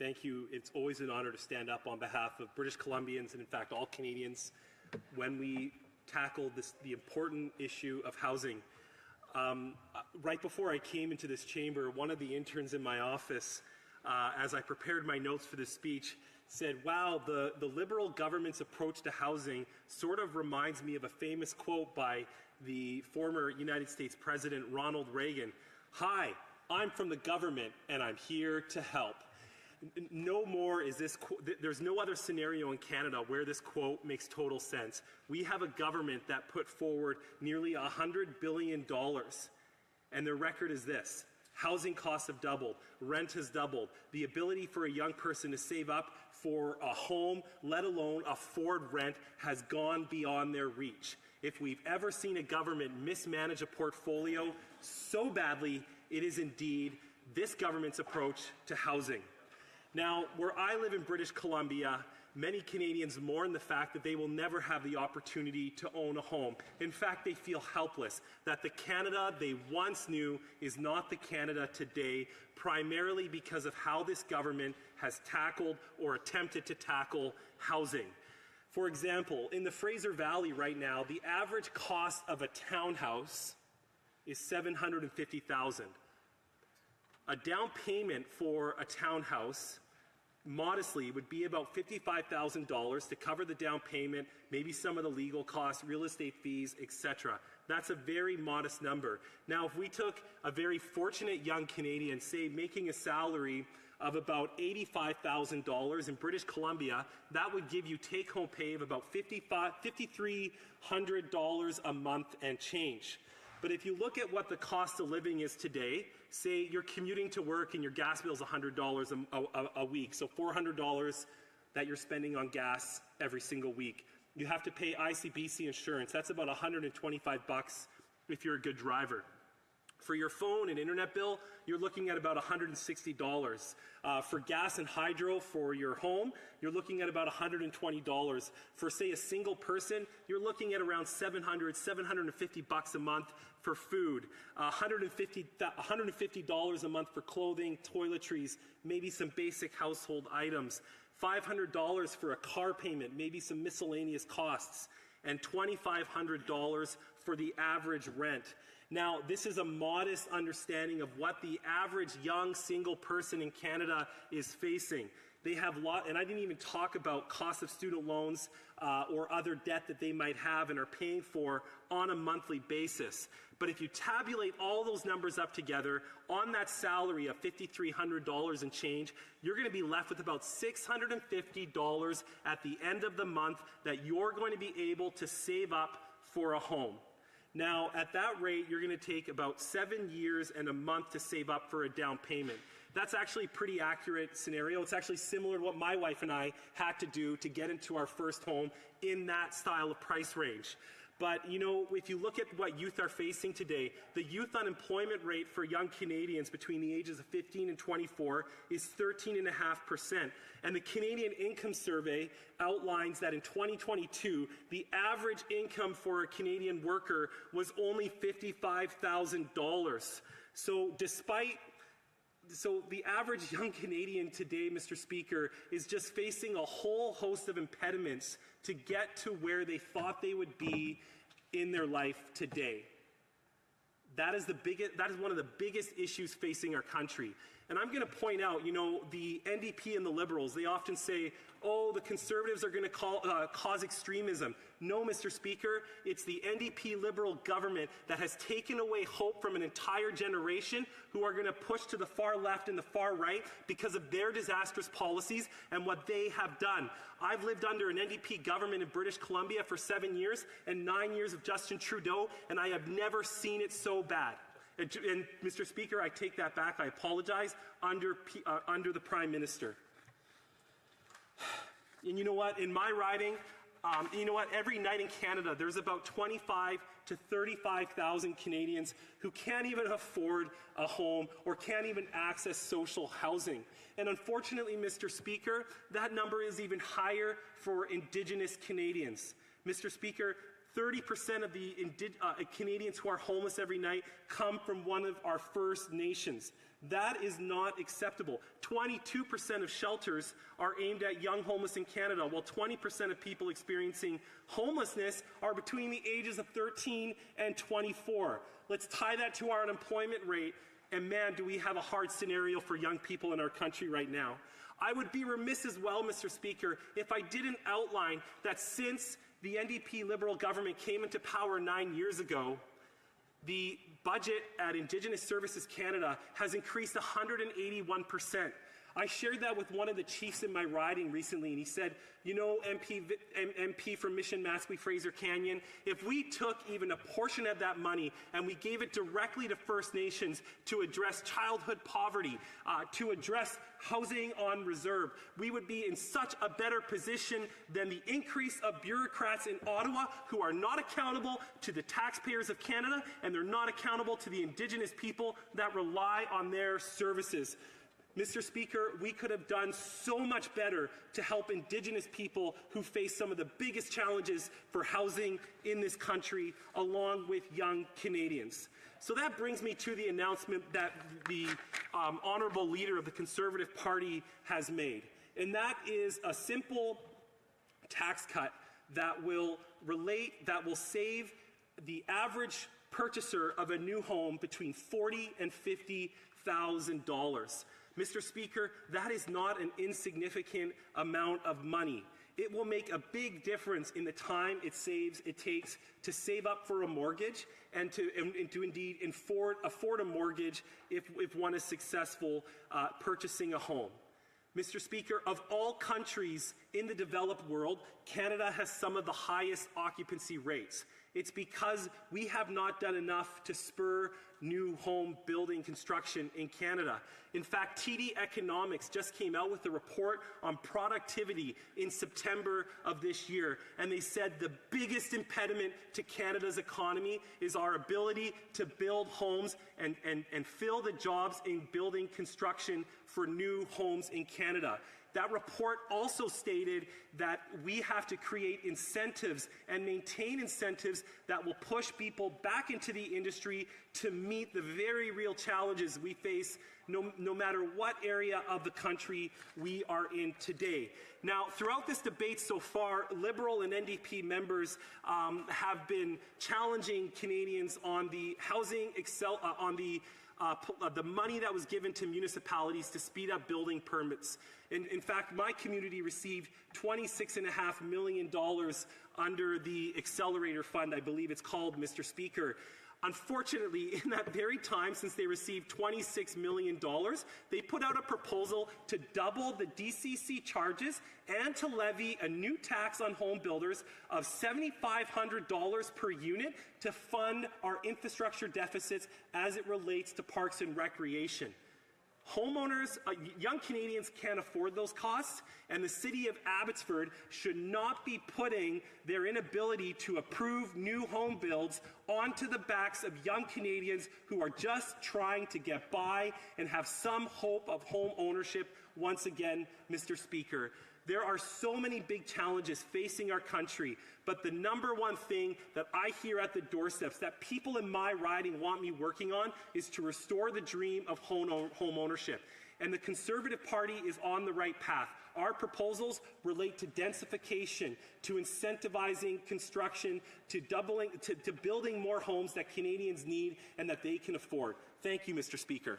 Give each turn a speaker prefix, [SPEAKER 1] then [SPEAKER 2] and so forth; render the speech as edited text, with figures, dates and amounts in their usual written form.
[SPEAKER 1] Thank you. It's always an honor to stand up on behalf of British Columbians and, in fact, all Canadians when we tackle the important issue of housing. Right before I came into this chamber, one of the interns in my office, as I prepared my notes for this speech, said, wow, the Liberal government's approach to housing sort of reminds me of a famous quote by the former United States President Ronald Reagan. Hi, I'm from the government and I'm here to help. No more is this, there's no other scenario in Canada where this quote makes total sense. We have a government that put forward nearly $100 billion, and their record is this. Housing costs have doubled, rent has doubled, the ability for a young person to save up for a home, let alone afford rent, has gone beyond their reach. If we've ever seen a government mismanage a portfolio so badly, it is indeed this government's approach to housing. Now, where I live in British Columbia, many Canadians mourn the fact that they will never have the opportunity to own a home. In fact, they feel helpless, that the Canada they once knew is not the Canada today, primarily because of how this government has tackled or attempted to tackle housing. For example, in the Fraser Valley right now, the average cost of a townhouse is $750,000. A down payment for a townhouse, modestly, would be about $55,000 to cover the down payment, maybe some of the legal costs, real estate fees, etc. That's a very modest number. Now, if we took a very fortunate young Canadian, say making a salary of about $85,000 in British Columbia, that would give you take-home pay of about $5,300 a month and change. But if you look at what the cost of living is today, say you're commuting to work and your gas bill is $100 a week, so $400 that you're spending on gas every single week. You have to pay ICBC insurance. That's about $125 if you're a good driver. For your phone and internet bill, you're looking at about $160. For gas and hydro for your home, you're looking at about $120. For, say, a single person, you're looking at around $750 a month for food, $150 a month for clothing, toiletries, maybe some basic household items, $500 for a car payment, maybe some miscellaneous costs, and $2,500 for the average rent. Now, this is a modest understanding of what the average young single person in Canada is facing. They have and I didn't even talk about cost of student loans or other debt that they might have and are paying for on a monthly basis. But if you tabulate all those numbers up together on that salary of $5,300 and change, you're going to be left with about $650 at the end of the month that you're going to be able to save up for a home. Now, at that rate, you're going to take about 7 years and a month to save up for a down payment. That's actually a pretty accurate scenario. It's actually similar to what my wife and I had to do to get into our first home in that style of price range. But, you know, if you look at what youth are facing today, the youth unemployment rate for young Canadians between the ages of 15 and 24 is 13.5%. And the Canadian Income Survey outlines that in 2022, the average income for a Canadian worker was only $55,000. So the average young Canadian today, Mr. Speaker, is just facing a whole host of impediments to get to where they thought they would be in their life today. That is one of the biggest issues facing our country. And I'm going to point out, you know, the NDP and the Liberals, they often say, oh, the Conservatives are going to cause extremism. No, Mr. Speaker, it's the NDP Liberal government that has taken away hope from an entire generation who are going to push to the far left and the far right because of their disastrous policies and what they have done. I've lived under an NDP government in British Columbia for 7 years and 9 years of Justin Trudeau, and I have never seen it so bad. And Mr. Speaker, I take that back. I apologize. Under the Prime Minister. And you know what? In my riding, you know what? Every night in Canada, there's about 25 to 35,000 Canadians who can't even afford a home or can't even access social housing. And unfortunately, Mr. Speaker, that number is even higher for Indigenous Canadians. Mr. Speaker, 30% of the Canadians who are homeless every night come from one of our First Nations. That is not acceptable. 22% of shelters are aimed at young homeless in Canada, while 20% of people experiencing homelessness are between the ages of 13 and 24. Let's tie that to our unemployment rate, and man, do we have a hard scenario for young people in our country right now. I would be remiss as well, Mr. Speaker, if I didn't outline that since the NDP Liberal government came into power 9 years ago, the budget at Indigenous Services Canada has increased 181%. I shared that with one of the chiefs in my riding recently, and he said, you know, MP from Mission Matsqui Fraser Canyon, if we took even a portion of that money and we gave it directly to First Nations to address childhood poverty, to address housing on reserve, we would be in such a better position than the increase of bureaucrats in Ottawa who are not accountable to the taxpayers of Canada, and they're not accountable to the Indigenous people that rely on their services. Mr. Speaker, we could have done so much better to help Indigenous people who face some of the biggest challenges for housing in this country, along with young Canadians. So that brings me to the announcement that the Honourable Leader of the Conservative Party has made, and that is a simple tax cut that will save the average purchaser of a new home between $40,000 and $50,000. Mr. Speaker, that is not an insignificant amount of money. It will make a big difference in the time it takes to save up for a mortgage and to indeed afford a mortgage if one is successful purchasing a home. Mr. Speaker, of all countries in the developed world, Canada has some of the highest occupancy rates. It's because we have not done enough to spur new home building construction in Canada. In fact, TD Economics just came out with a report on productivity in September of this year, and they said the biggest impediment to Canada's economy is our ability to build homes and fill the jobs in building construction for new homes in Canada. That report also stated that we have to create incentives and maintain incentives that will push people back into the industry to meet the very real challenges we face no matter what area of the country we are in today. Now, throughout this debate so far, Liberal and NDP members have been challenging Canadians on the the money that was given to municipalities to speed up building permits. In fact, my community received $26.5 million under the Accelerator Fund, I believe it's called, Mr. Speaker. Unfortunately, in that very time, since they received $26 million, they put out a proposal to double the DCC charges and to levy a new tax on home builders of $7,500 per unit to fund our infrastructure deficits as it relates to parks and recreation. Homeowners, young Canadians can't afford those costs, and the City of Abbotsford should not be putting their inability to approve new home builds onto the backs of young Canadians who are just trying to get by and have some hope of home ownership once again, Mr. Speaker. There are so many big challenges facing our country, but the number one thing that I hear at the doorsteps that people in my riding want me working on is to restore the dream of home ownership. And the Conservative Party is on the right path. Our proposals relate to densification, to incentivizing construction, to building more homes that Canadians need and that they can afford. Thank you, Mr. Speaker.